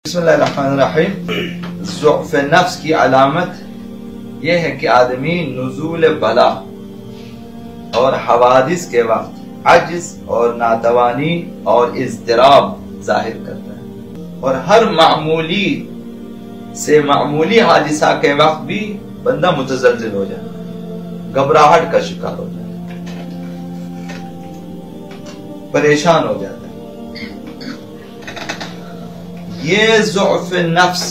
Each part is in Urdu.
بسم اللہ الرحمن الرحیم۔ ضعف نفس کی علامت یہ ہے کہ آدمی نزول بلا اور حوادث کے وقت عجز اور ناتوانی اور اضطراب ظاہر کرتا ہے، اور ہر معمولی سے معمولی حادثہ کے وقت بھی بندہ متزلزل ہو جاتا ہے، گھبراہٹ کا شکار ہو جاتا ہے، پریشان ہو جاتا ہے۔ یہ ضعف نفس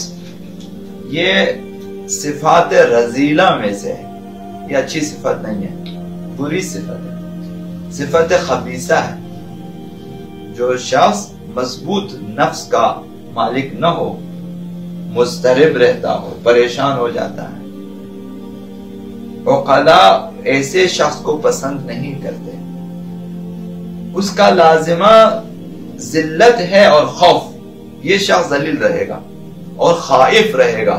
یہ صفات رذیلہ میں سے ہے، یہ اچھی صفت نہیں ہے، بری صفت ہے، صفت خبیثہ ہے۔ جو شخص مضبوط نفس کا مالک نہ ہو، مضطرب رہتا ہو، پریشان ہو جاتا ہے، عقلاء ایسے شخص کو پسند نہیں کرتے، اس کا لازمہ ذلت ہے اور خوف۔ یہ شخص ذلیل رہے گا اور خائف رہے گا،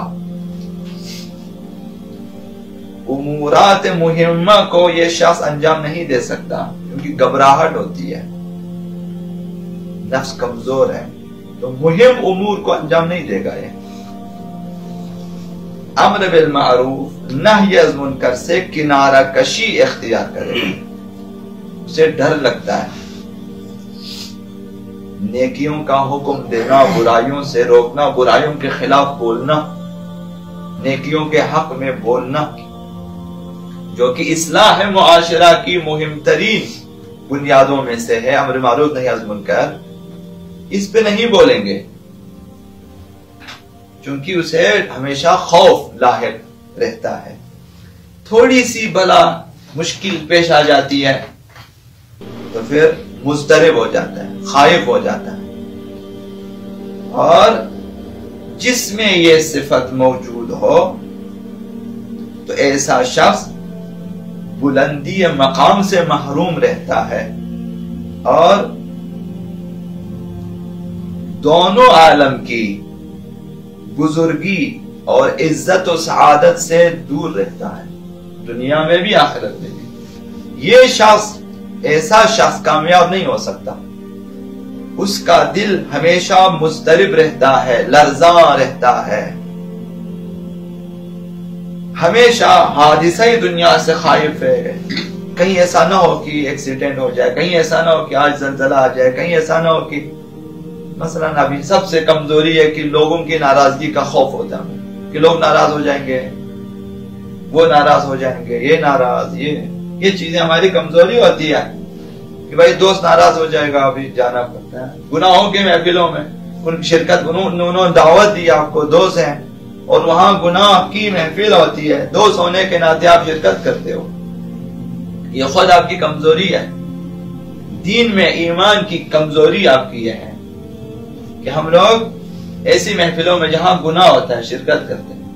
امورات مہمہ کو یہ شخص انجام نہیں دے سکتا کیونکہ گھبراہٹ ہوتی ہے، نفس کمزور ہے، تو مہم امور کو انجام نہیں دے گا۔ یہ امر بالمعروف نہی از منکر سے کنارہ کشی اختیار کرے، اسے ڈر لگتا ہے، نیکیوں کا حکم دینا، برائیوں سے روکنا، برائیوں کے خلاف بولنا، نیکیوں کے حق میں بولنا، جو کہ اصلاح معاشرہ کی مہم ترین بنیادوں میں سے ہے۔ امر معروف نہی از منکر، اس پہ نہیں بولیں گے چونکہ اسے ہمیشہ خوف لاحق رہتا ہے۔ تھوڑی سی بلا مشکل پیش آ جاتی ہے تو پھر مضطرب ہو جاتا ہے، خائف ہو جاتا ہے، اور جس میں یہ صفت موجود ہو تو ایسا شخص بلندی مقام سے محروم رہتا ہے اور دونوں عالم کی بزرگی اور عزت و سعادت سے دور رہتا ہے، دنیا میں بھی آخرت میں بھی۔ یہ شخص ایسا شخص کامیاب نہیں ہو سکتا، اس کا دل ہمیشہ مضطرب رہتا ہے، لرزاں رہتا ہے، ہمیشہ حادثہ دنیا سے خائف ہے، کہیں ایسا نہ ہو کہ ایکسیڈنٹ ہو جائے، کہیں ایسا نہ ہو کہ آج زلزلہ آ جائے، کہیں ایسا نہ ہو کہ مثلا ابھی سب سے کمزوری ہے کہ لوگوں کی ناراضگی کا خوف ہوتا ہے کہ لوگ ناراض ہو جائیں گے، وہ ناراض ہو جائیں گے، یہ ناراض، یہ چیزیں ہماری کمزوری ہوتی ہے کہ بھائی دوست ناراض ہو جائے گا، ابھی جانا پڑتا ہے گناہوں کے محفلوں میں، ان شرکت، انہوں نے دعوت دی آپ کو، دوست ہیں، اور وہاں گناہ کی محفل ہوتی ہے، دوست ہونے کے ناطے آپ شرکت کرتے ہو، یہ خود آپ کی کمزوری ہے۔ دین میں ایمان کی کمزوری آپ کی یہ ہے کہ ہم لوگ ایسی محفلوں میں جہاں گناہ ہوتا ہے شرکت کرتے ہیں،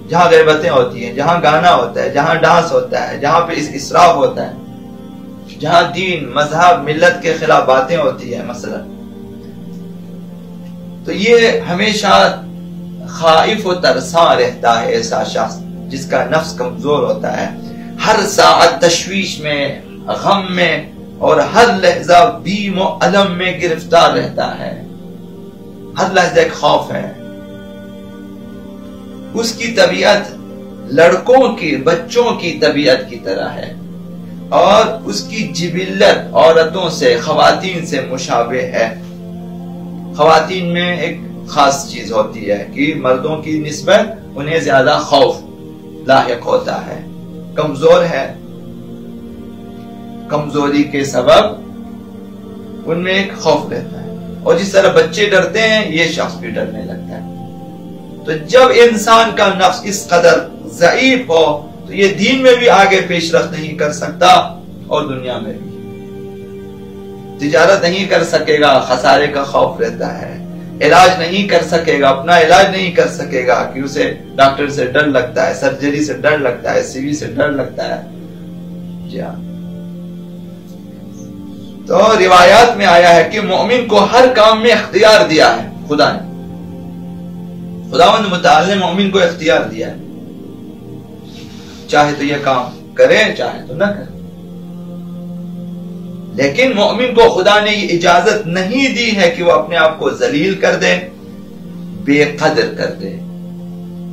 جہاں غیبتیں ہوتی ہیں، جہاں گانا ہوتا ہے، جہاں ڈانس ہوتا ہے، جہاں پہ اسراف ہوتا ہے، جہاں دین، مذہب، ملت کے خلاف باتیں ہوتی ہیں مثلا، تو یہ ہمیشہ خائف و ترساں رہتا ہے ایسا شخص جس کا نفس کمزور ہوتا ہے، ہر ساعت تشویش میں، غم میں، اور ہر لحظہ بیم و علم میں گرفتار رہتا ہے، ہر لحظہ ایک خوف ہے۔ اس کی طبیعت لڑکوں کی، بچوں کی طبیعت کی طرح ہے، اور اس کی جبلت عورتوں سے، خواتین سے مشابہ ہے۔ خواتین میں ایک خاص چیز ہوتی ہے کہ مردوں کی نسبت انہیں زیادہ خوف لاحق ہوتا ہے، کمزور ہے، کمزوری کے سبب ان میں ایک خوف رہتا ہے، اور جس طرح بچے ڈرتے ہیں یہ شخص بھی ڈرنے لگتا ہے۔ تو جب انسان کا نفس اس قدر ضعیف ہو تو یہ دین میں بھی آگے پیش رفت نہیں کر سکتا اور دنیا میں بھی تجارت نہیں کر سکے گا، خسارے کا خوف رہتا ہے، علاج نہیں کر سکے گا، اپنا علاج نہیں کر سکے گا کہ اسے ڈاکٹر سے ڈر لگتا ہے، سرجری سے ڈر لگتا ہے، سی وی سے ڈر لگتا ہے۔ جی ہاں، تو روایات میں آیا ہے کہ مومن کو ہر کام میں اختیار دیا ہے خدا نے، خداوند متعال نے مومن کو اختیار دیا ہے، چاہے تو یہ کام کرے، چاہے تو نہ کرے، لیکن مومن کو خدا نے یہ اجازت نہیں دی ہے کہ وہ اپنے آپ کو ذلیل کر دے، بے قدر کر دے.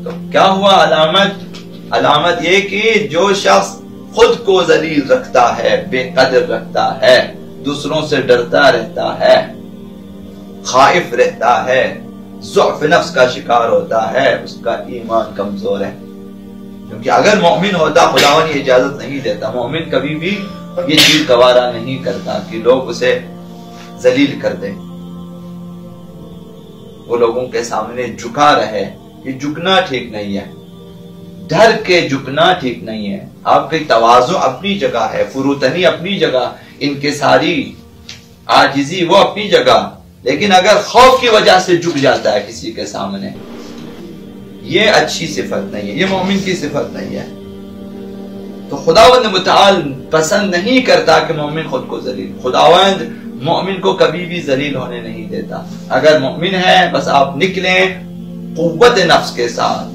تو کیا ہوا علامت یہ کہ جو شخص خود کو ذلیل رکھتا ہے، بے قدر رکھتا ہے، دوسروں سے ڈرتا رہتا ہے، خائف رہتا ہے، ضعف نفس کا شکار ہوتا ہے، اس کا ایمان کمزور ہے. کیونکہ اگر مومن ہوتا خداوند یہ اجازت نہیں دیتا. مومن کبھی بھی یہ چیز گوارا نہیں کرتا کہ لوگ اسے ذلیل کر دیں، وہ لوگوں کے سامنے جھکا رہے. یہ جھکنا ٹھیک نہیں ہے، ڈر کے جھکنا ٹھیک نہیں ہے. آپ کی تواضع اپنی جگہ ہے، فروتنی اپنی جگہ، انکساری عاجزی وہ اپنی جگہ. لیکن اگر خوف کی وجہ سے جھک جاتا ہے کسی کے سامنے، یہ اچھی صفت نہیں ہے، یہ مومن کی صفت نہیں ہے. تو خداوند متعال پسند نہیں کرتا کہ مومن خود کو ذلیل. خداوند مومن کو کبھی بھی ذلیل ہونے نہیں دیتا. اگر مومن ہے بس آپ نکلیں قوت نفس کے ساتھ،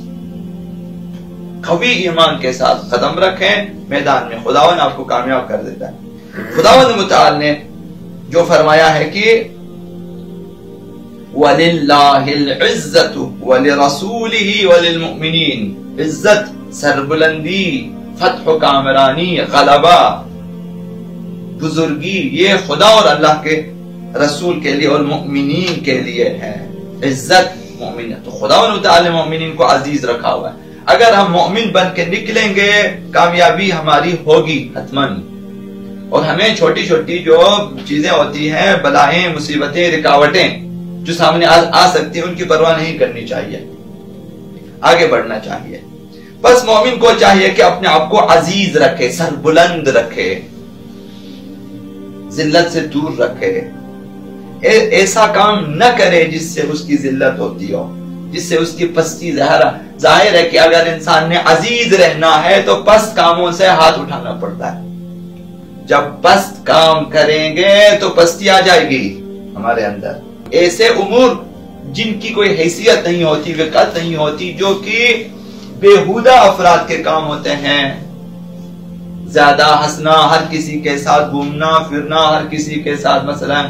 قوی ایمان کے ساتھ قدم رکھیں میدان میں، خداوند آپ کو کامیاب کر دیتا ہے. خداوند متعال نے جو فرمایا ہے کہ وَلِلَّهِ الْعِزَّةُ وَلِرَسُولِهِ وَلِلْمُؤْمِنِينَ، عزت، سربلندی، فتح و کامرانی، غلبہ، بزرگی یہ خدا اور اللہ کے رسول کے لیے اور مؤمنین کے لیے ہے. عزت مومن. تو خدا تعالی مومنین کو عزیز رکھا ہوا ہے. اگر ہم مومن بن کے نکلیں گے کامیابی ہماری ہوگی حتماً. اور ہمیں چھوٹی چھوٹی جو چیزیں ہوتی ہیں، بلائیں، مصیبتیں، رکاوٹیں جو سامنے آ سکتی ہیں، ان کی پرواہ نہیں کرنی چاہیے، آگے بڑھنا چاہیے. بس مومن کو چاہیے کہ اپنے آپ کو عزیز رکھے، سر بلند رکھے، ذلت سے دور رکھے. ایسا کام نہ کرے جس سے اس کی ذلت ہوتی ہو، جس سے اس کی پستی ظاہر ہے کہ اگر انسان نے عزیز رہنا ہے تو پست کاموں سے ہاتھ اٹھانا پڑتا ہے. جب پست کام کریں گے تو پستی آ جائے گی ہمارے اندر. ایسے امور جن کی کوئی حیثیت نہیں ہوتی، وقت نہیں ہوتی، جو کہ بےہودہ افراد کے کام ہوتے ہیں، زیادہ ہنسنا، ہر کسی کے ساتھ گھومنا پھرنا، ہر کسی کے ساتھ مثلا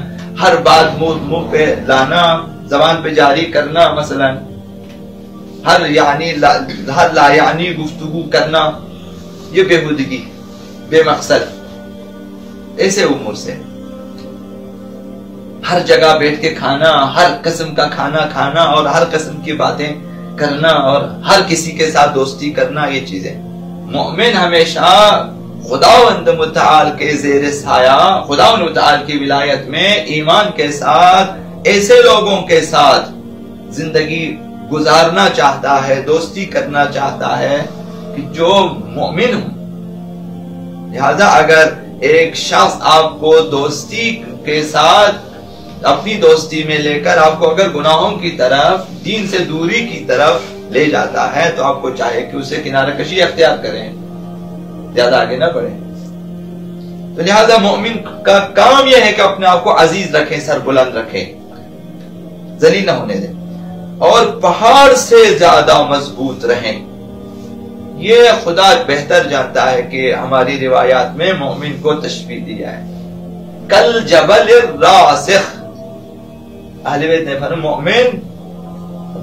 ہر بات منہ پہ لانا، زبان پہ جاری کرنا، مثلا ہر لا یعنی گفتگو کرنا، یہ بےہودگی، بے مقصد ایسے امور سے. ہر جگہ بیٹھ کے کھانا، ہر قسم کا کھانا کھانا اور ہر قسم کی باتیں کرنا اور ہر کسی کے ساتھ دوستی کرنا، یہ چیزیں. مومن ہمیشہ خداوند متعال کے زیر سایہ، خداوند متعال کی ولایت میں ایمان کے ساتھ ایسے لوگوں کے ساتھ زندگی گزارنا چاہتا ہے، دوستی کرنا چاہتا ہے کہ جو مومن ہوں. لہذا اگر ایک شخص آپ کو دوستی کے ساتھ اپنی دوستی میں لے کر آپ کو اگر گناہوں کی طرف، دین سے دوری کی طرف لے جاتا ہے تو آپ کو چاہے کہ اسے کنارہ کشی اختیار کریں، زیادہ آگے نہ بڑھیں. تو لہذا مومن کا کام یہ ہے کہ اپنے آپ کو عزیز رکھیں، سر بلند رکھیں، ذلیل نہ ہونے دیں، اور پہاڑ سے زیادہ مضبوط رہیں. یہ خدا بہتر جانتا ہے کہ ہماری روایات میں مومن کو تشبیہ دیا ہے کل جبل الراسخ. اہل بیت نے فرمایا مومن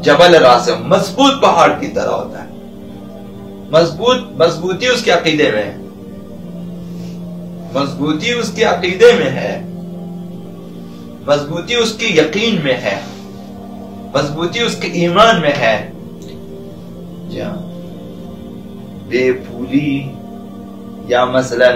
جبل راسخ، مضبوط پہاڑ کی طرح ہوتا ہے. مضبوطی اس کے عقیدے میں ہے، مضبوطی اس کے عقیدے میں ہے، مضبوطی اس کے یقین میں ہے، مضبوطی اس کے ایمان میں ہے. جہاں بے پھولی یا مثلا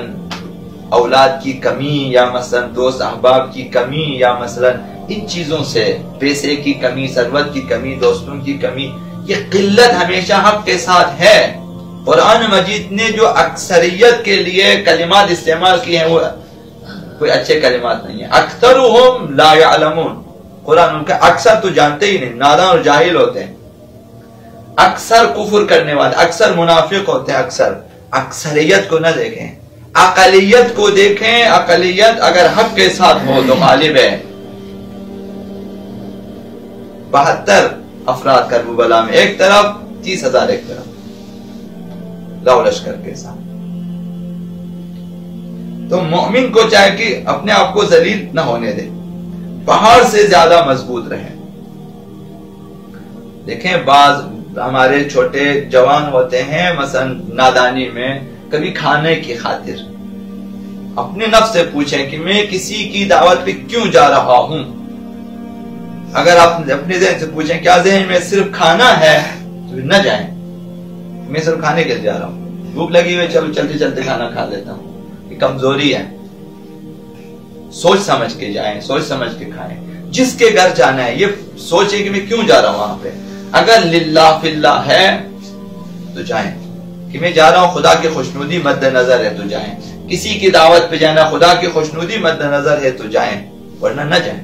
اولاد کی کمی یا مثلا دوست احباب کی کمی یا مثلا ان چیزوں سے، پیسے کی کمی، ثروت کی کمی، دوستوں کی کمی، یہ قلت ہمیشہ حق کے ساتھ ہے. قرآن مجید نے جو اکثریت کے لیے کلمات استعمال کیے ہیں وہ کوئی اچھے کلمات نہیں ہیں. اکثرهم لا يعلمون، قرآن ان کا اکثر تو جانتے ہی نہیں، نادان اور جاہل ہوتے ہیں. اکثر کفر کرنے والے، اکثر منافق ہوتے ہیں. اکثریت کو نہ دیکھیں، اقلیت کو دیکھیں. اقلیت اگر حق کے ساتھ ہو تو غالب ہے. 72 افراد کربلا میں ایک طرف، 30,000 ایک طرف، لو لشکر کے ساتھ. تو مومن کو چاہے کہ اپنے آپ کو ذلیل نہ ہونے دے، پہاڑ سے زیادہ مضبوط رہے. دیکھیں بعض ہمارے چھوٹے جوان ہوتے ہیں مثلا نادانی میں، کبھی کھانے کی خاطر اپنے نفس سے پوچھیں کہ میں کسی کی دعوت پہ کیوں جا رہا ہوں. اگر آپ اپنے ذہن سے پوچھیں کیا ذہن میں صرف کھانا ہے تو نہ جائیں. میں صرف کھانے کے لیے جا رہا ہوں، بھوک لگی ہوئی، چلو چلتے چلتے کھانا کھا لیتا ہوں، یہ کمزوری ہے. سوچ سمجھ کے جائیں، سوچ سمجھ کے کھائیں. جس کے گھر جانا ہے یہ سوچیں کہ میں کیوں جا رہا ہوں وہاں پہ. اگر للہ فی اللہ ہے تو جائیں، کہ میں جا رہا ہوں خدا کی خوشنودی مد نظر ہے تو جائیں. کسی کی دعوت پہ جانا خدا کی خوشنودی مد نظر ہے تو جائیں، ورنہ نہ جائیں.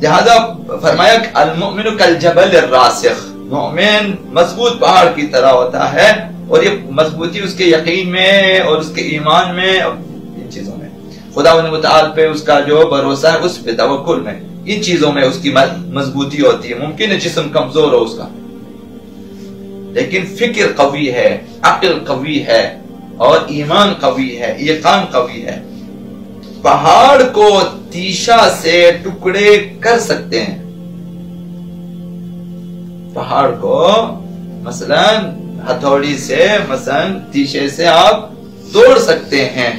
لہذا فرمایا کہ المؤمن کالجبل الراسخ، مومن مضبوط پہاڑ کی طرح ہوتا ہے، اور یہ مضبوطی اس کے یقین میں اور اس کے ایمان میں اور ان چیزوں میں، خدا و تعالی پہ اس کا جو بھروسہ ہے، اس پہ توکل میں، ان چیزوں میں اس کی مضبوطی ہوتی ہے. ممکن ہے جسم کمزور ہو اس کا، لیکن فکر قوی ہے، عقل قوی ہے، اور ایمان قوی ہے، یقین قوی ہے. پہاڑ کو تیشا سے ٹکڑے کر سکتے ہیں. پہاڑ کو مثلا ہتھوڑی سے، مثلا تیشے سے آپ توڑ سکتے ہیں،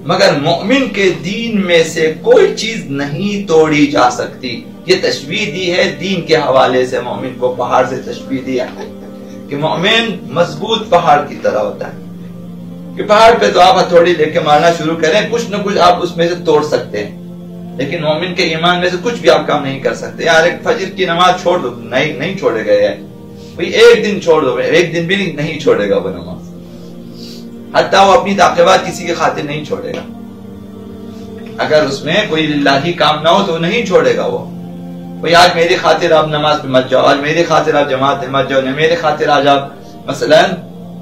مگر مومن کے دین میں سے کوئی چیز نہیں توڑی جا سکتی. یہ تشبیہ دی ہے دین کے حوالے سے، مومن کو پہاڑ سے تشبیہ دیا ہے کہ مومن مضبوط پہاڑ کی طرح ہوتا ہے. کہ پہاڑ پہ تو آپ ہتھوڑی لے کے مارنا شروع کریں، کچھ نہ کچھ آپ اس میں سے توڑ سکتے ہیں، لیکن مومن کے ایمان میں سے کچھ بھی آپ کام نہیں کر سکتے. یار ایک فجر کی نماز چھوڑ دو، نہیں چھوڑے گا. بھئی ایک دن چھوڑ دو، ایک دن بھی نہیں چھوڑے گا وہ نماز، حتیٰ وہ اپنی تعقیبات کسی کی خاطر نہیں چھوڑے گا. اگر اس میں کوئی للہی کام نہ ہو تو نہیں چھوڑے گا وہ. بھئی آج میری خاطر آپ نماز پہ مت جاؤ، آج میری خاطر آپ جماعت میں مت جاؤ، میرے خاطر آج آپ مثلا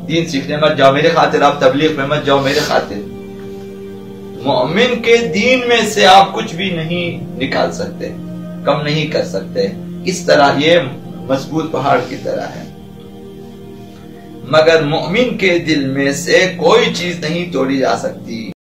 دین سیکھنے مت جاؤ، میرے خاطر آپ تبلیغ میں مت جاؤ، میرے خاطر. مومن کے دین میں سے آپ کچھ بھی نہیں نکال سکتے، کم نہیں کر سکتے. اس طرح یہ مضبوط پہاڑ کی طرح ہے. مگر مومن کے دل میں سے کوئی چیز نہیں توڑی جا سکتی.